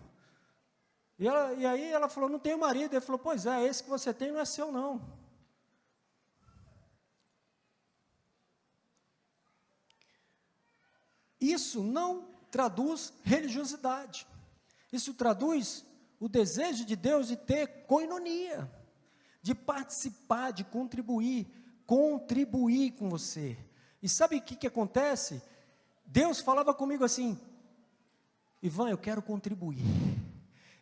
E aí ela falou, não tenho marido. Ele falou, pois é, esse que você tem não é seu não. Isso não traduz religiosidade. Isso traduz o desejo de Deus de ter coinonia, de participar, de contribuir com você. E sabe o que acontece? Deus falava comigo assim, Ivan, eu quero contribuir,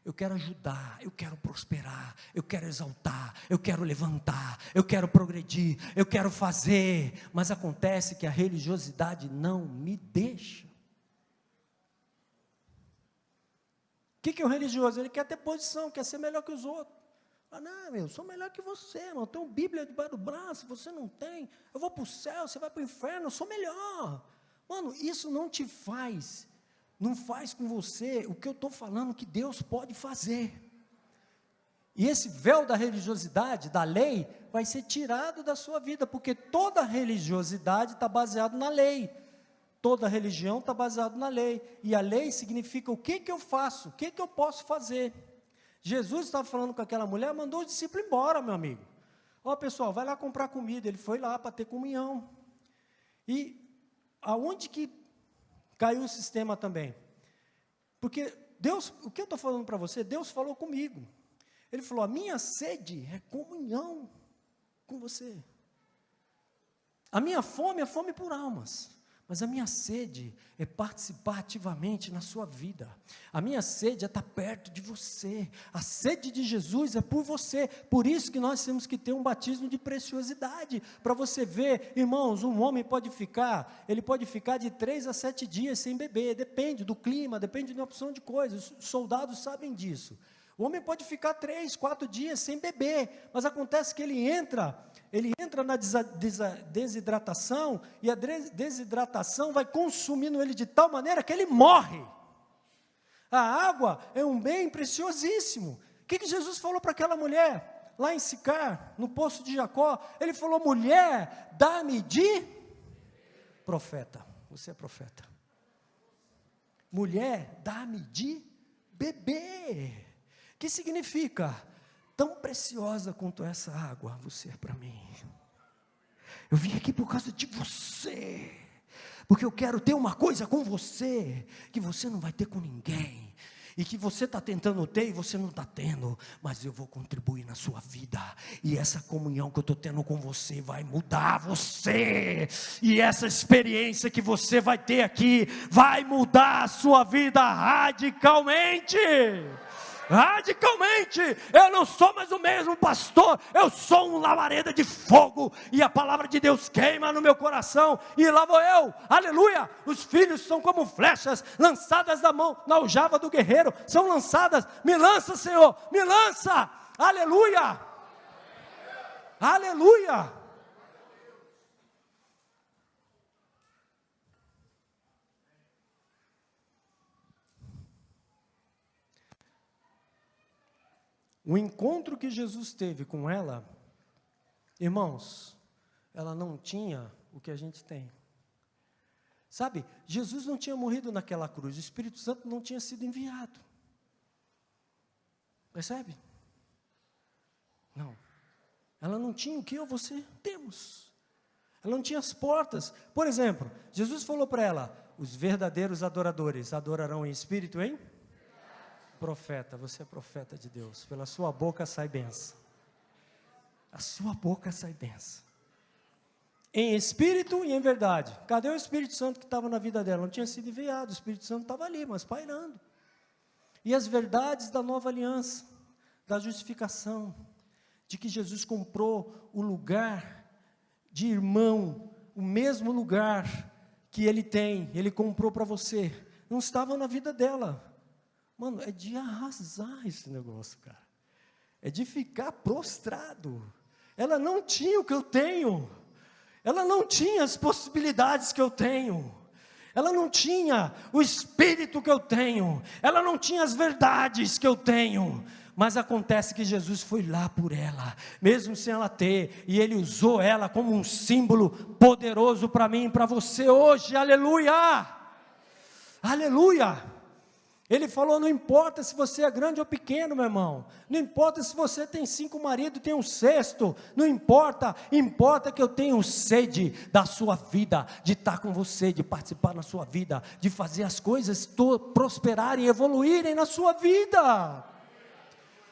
eu quero ajudar, eu quero prosperar, eu quero exaltar, eu quero levantar, eu quero progredir, eu quero fazer, mas acontece que a religiosidade não me deixa. O que é o religioso? Ele quer ter posição, quer ser melhor que os outros. Ah, não, eu sou melhor que você, irmão. Eu tenho Bíblia debaixo do braço, você não tem. Eu vou para o céu, você vai para o inferno, eu sou melhor. Mano, isso não te faz, não faz com você o que eu estou falando que Deus pode fazer. E esse véu da religiosidade, da lei, vai ser tirado da sua vida, porque toda religiosidade está baseada na lei. Toda religião está baseada na lei. E a lei significa o que eu faço, o que eu posso fazer. Jesus estava falando com aquela mulher, mandou o discípulo embora, meu amigo. Ó, pessoal, vai lá comprar comida. Ele foi lá para ter comunhão. E aonde que caiu o sistema também? Porque Deus, o que eu estou falando para você, Deus falou comigo. Ele falou, a minha sede é comunhão com você. A minha fome é fome por almas. Mas a minha sede é participar ativamente na sua vida. A minha sede é estar perto de você. A sede de Jesus é por você. Por isso que nós temos que ter um batismo de preciosidade. Para você ver, irmãos, um homem pode ficar de 3 a 7 dias sem beber. Depende do clima, depende de uma opção de coisas. Os soldados sabem disso. O homem pode ficar 3, 4 dias sem beber, mas acontece que ele entra na desidratação, e a desidratação vai consumindo ele de tal maneira que ele morre. A água é um bem preciosíssimo. O que Jesus falou para aquela mulher, lá em Sicar, no poço de Jacó? Ele falou, mulher, dá-me de profeta. Você é profeta. Mulher, dá-me de beber. Que significa, tão preciosa quanto essa água, você é para mim. Eu vim aqui por causa de você, porque eu quero ter uma coisa com você, que você não vai ter com ninguém, e que você está tentando ter e você não está tendo, mas eu vou contribuir na sua vida, e essa comunhão que eu estou tendo com você vai mudar você, e essa experiência que você vai ter aqui, vai mudar a sua vida radicalmente. Radicalmente, eu não sou mais o mesmo pastor, eu sou um labareda de fogo, e a palavra de Deus queima no meu coração, e lá vou eu, aleluia. Os filhos são como flechas, lançadas da mão, na aljava do guerreiro, são lançadas, me lança Senhor, me lança, aleluia, aleluia. O encontro que Jesus teve com ela, irmãos, ela não tinha o que a gente tem. Sabe, Jesus não tinha morrido naquela cruz, o Espírito Santo não tinha sido enviado. Percebe? Não. Ela não tinha o que eu e você temos. Ela não tinha as portas. Por exemplo, Jesus falou para ela, os verdadeiros adoradores adorarão em espírito, hein? Profeta, você é profeta de Deus. Pela sua boca sai bênção. A sua boca sai bênção. Em espírito e em verdade. Cadê o Espírito Santo que estava na vida dela? Não tinha sido enviado, o Espírito Santo estava ali, mas pairando. E as verdades da nova aliança, da justificação, de que Jesus comprou o lugar de irmão, o mesmo lugar que ele tem, ele comprou para você, não estava na vida dela. Mano, é de arrasar esse negócio, cara. É de ficar prostrado. Ela não tinha o que eu tenho. Ela não tinha as possibilidades que eu tenho. Ela não tinha o espírito que eu tenho. Ela não tinha as verdades que eu tenho. Mas acontece que Jesus foi lá por ela, mesmo sem ela ter, e Ele usou ela como um símbolo poderoso para mim e para você hoje, aleluia, aleluia. Ele falou, não importa se você é grande ou pequeno, meu irmão, não importa se você tem 5 maridos, tem um 6º, não importa, importa que eu tenho sede da sua vida, de estar com você, de participar na sua vida, de fazer as coisas prosperarem, evoluírem na sua vida.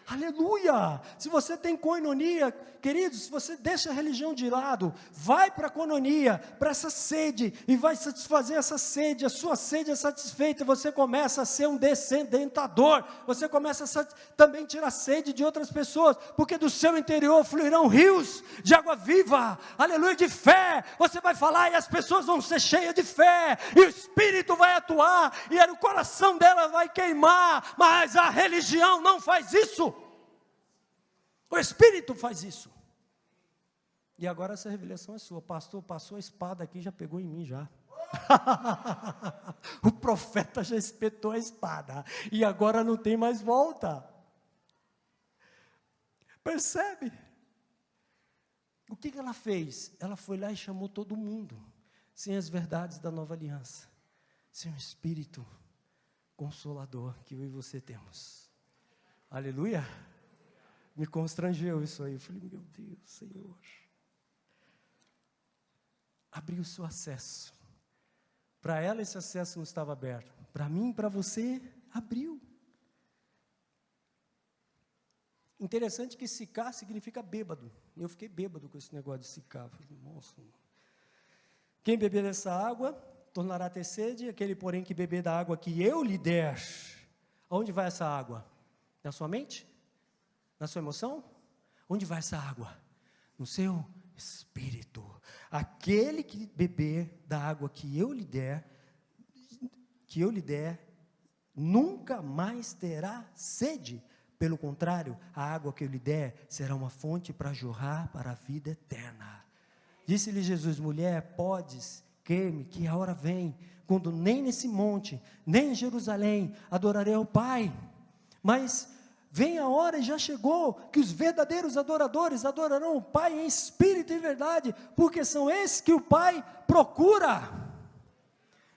Aleluia, se você tem koinonia, queridos, se você deixa a religião de lado, vai para a koinonia, para essa sede, e vai satisfazer essa sede, a sua sede é satisfeita, e você começa a ser um descendentador, você começa a também tirar sede de outras pessoas, porque do seu interior fluirão rios de água viva, aleluia, de fé, você vai falar e as pessoas vão ser cheias de fé, e o Espírito vai atuar, e o coração dela vai queimar, mas a religião não faz isso. O Espírito faz isso. E agora essa revelação é sua. Pastor, passou a espada aqui, já pegou em mim já. O profeta já espetou a espada. E agora não tem mais volta. Percebe? O que ela fez? Ela foi lá e chamou todo mundo. Sem as verdades da nova aliança. Sem o Espírito Consolador que eu e você temos. Aleluia. Me constrangeu isso aí. Eu falei, meu Deus, Senhor. Abriu o seu acesso. Para ela esse acesso não estava aberto. Para mim, para você, abriu. Interessante que sicar significa bêbado. Eu fiquei bêbado com esse negócio de sicar. Falei, nossa. Quem beber dessa água, tornará a ter sede. Aquele, porém, que beber da água que eu lhe der. Aonde vai essa água? Na sua mente? Na sua emoção? Onde vai essa água? No seu espírito. Aquele que beber da água que eu lhe der, nunca mais terá sede. Pelo contrário, a água que eu lhe der será uma fonte para jorrar para a vida eterna. Disse-lhe Jesus, mulher, podes crer-me que a hora vem, quando nem nesse monte, nem em Jerusalém, adorarei ao Pai, mas vem a hora e já chegou, que os verdadeiros adoradores adorarão o Pai em espírito e verdade, porque são esses que o Pai procura.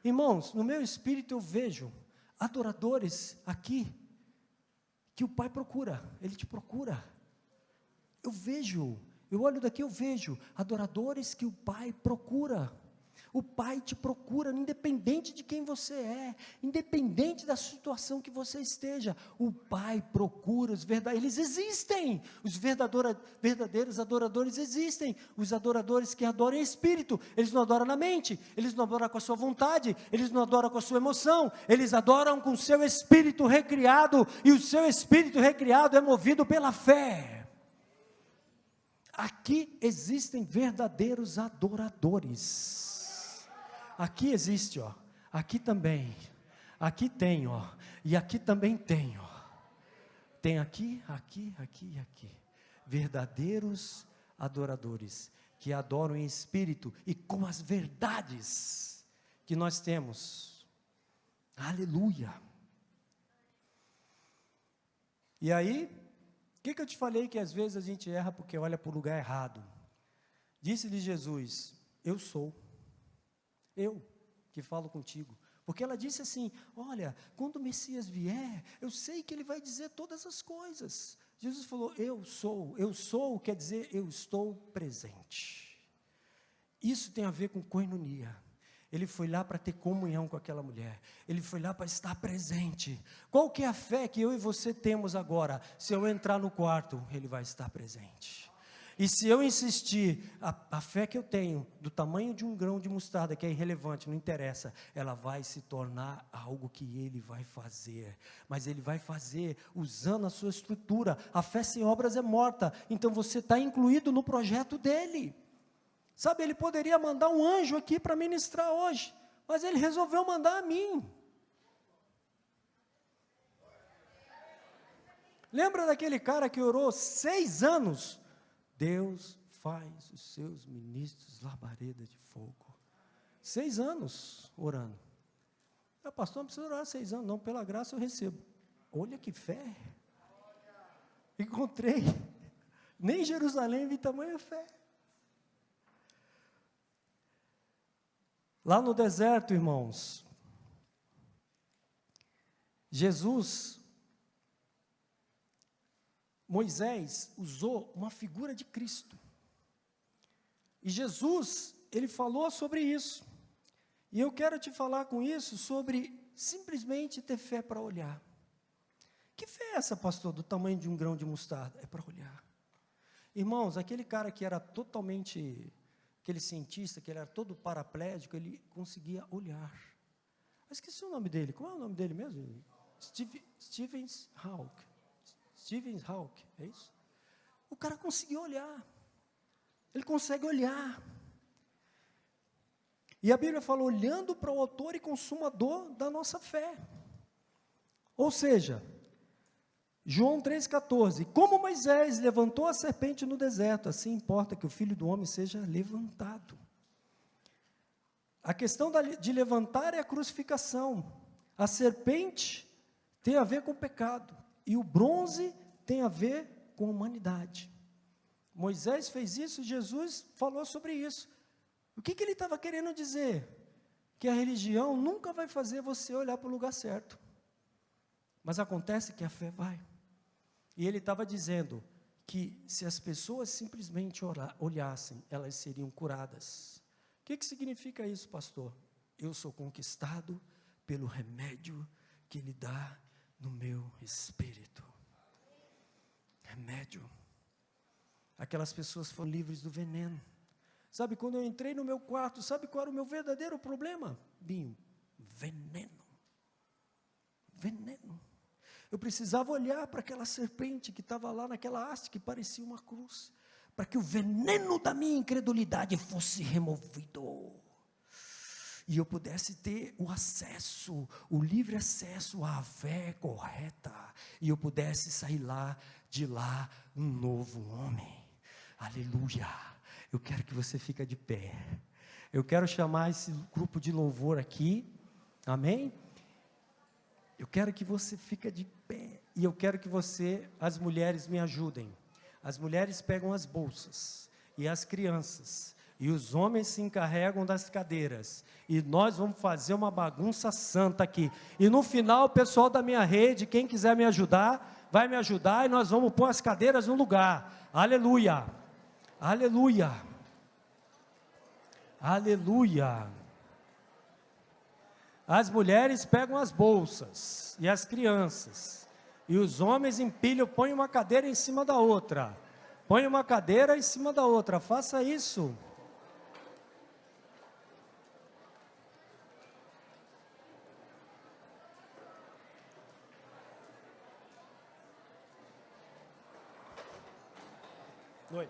Irmãos, no meu espírito eu vejo adoradores aqui, que o Pai procura, Ele te procura. Eu vejo, eu olho daqui, eu vejo adoradores que o Pai procura. O Pai te procura, independente de quem você é, independente da situação que você esteja, o Pai procura os verdadeiros, eles existem, os verdadeiros adoradores existem, os adoradores que adoram em espírito, eles não adoram na mente, eles não adoram com a sua vontade, eles não adoram com a sua emoção, eles adoram com o seu espírito recriado, e o seu espírito recriado é movido pela fé. Aqui existem verdadeiros adoradores. Aqui existe, ó, aqui também, aqui tem, ó, e aqui também tem, ó. Tem aqui, aqui, aqui e aqui. Verdadeiros adoradores, que adoram em espírito e com as verdades que nós temos. Aleluia. E aí, o que eu te falei que às vezes a gente erra porque olha para o lugar errado? Disse-lhe Jesus, eu sou. Eu que falo contigo, porque ela disse assim, olha, quando o Messias vier, eu sei que ele vai dizer todas as coisas. Jesus falou, eu sou quer dizer, eu estou presente. Isso tem a ver com koinonia, Ele foi lá para ter comunhão com aquela mulher. Ele foi lá para estar presente. Qual que é a fé que eu e você temos agora? Se eu entrar no quarto, Ele vai estar presente. E se eu insistir, a fé que eu tenho, do tamanho de um grão de mostarda, que é irrelevante, não interessa, ela vai se tornar algo que Ele vai fazer. Mas Ele vai fazer usando a sua estrutura. A fé sem obras é morta. Então você está incluído no projeto dEle. Sabe, Ele poderia mandar um anjo aqui para ministrar hoje, mas Ele resolveu mandar a mim. Lembra daquele cara que orou 6 anos? Deus faz os seus ministros labareda de fogo. 6 anos orando. Pastor, não precisa orar 6 anos, não, pela graça eu recebo. Olha que fé. Encontrei. Nem em Jerusalém vi tamanha fé. Lá no deserto, irmãos, Moisés usou uma figura de Cristo. E Jesus, ele falou sobre isso. E eu quero te falar com isso sobre simplesmente ter fé para olhar. Que fé é essa, pastor, do tamanho de um grão de mostarda? É para olhar. Irmãos, aquele cara que era totalmente, aquele cientista, que ele era todo paraplégico, ele conseguia olhar. Eu esqueci o nome dele. Qual é o nome dele mesmo? Stephen Hawking, é isso? O cara conseguiu olhar. Ele consegue olhar. E a Bíblia fala, olhando para o autor e consumador da nossa fé. Ou seja, João 3,14, como Moisés levantou a serpente no deserto, assim importa que o Filho do Homem seja levantado. A questão de levantar é a crucificação. A serpente tem a ver com o pecado. E o bronze tem a ver com a humanidade. Moisés fez isso e Jesus falou sobre isso. O que ele estava querendo dizer? Que a religião nunca vai fazer você olhar para o lugar certo. Mas acontece que a fé vai. E ele estava dizendo que se as pessoas simplesmente olhassem, elas seriam curadas. O que significa isso, pastor? Eu sou conquistado pelo remédio que Ele dá no meu espírito. Remédio. Aquelas pessoas foram livres do veneno. Sabe, quando eu entrei no meu quarto, sabe qual era o meu verdadeiro problema? Binho, veneno. Veneno. Eu precisava olhar para aquela serpente que estava lá naquela haste, que parecia uma cruz, para que o veneno da minha incredulidade fosse removido. E eu pudesse ter o acesso, o livre acesso à fé correta. E eu pudesse sair de lá, um novo homem. Aleluia. Eu quero que você fique de pé. Eu quero chamar esse grupo de louvor aqui. Amém? Eu quero que você fique de pé. E eu quero que as mulheres me ajudem. As mulheres pegam as bolsas. E as crianças. E os homens se encarregam das cadeiras. E nós vamos fazer uma bagunça santa aqui. E no final, o pessoal da minha rede, quem quiser me ajudar, vai me ajudar. E nós vamos pôr as cadeiras no lugar. Aleluia. Aleluia. Aleluia. As mulheres pegam as bolsas. E as crianças. E os homens empilham, põem uma cadeira em cima da outra. Põe uma cadeira em cima da outra. Faça isso. Oi.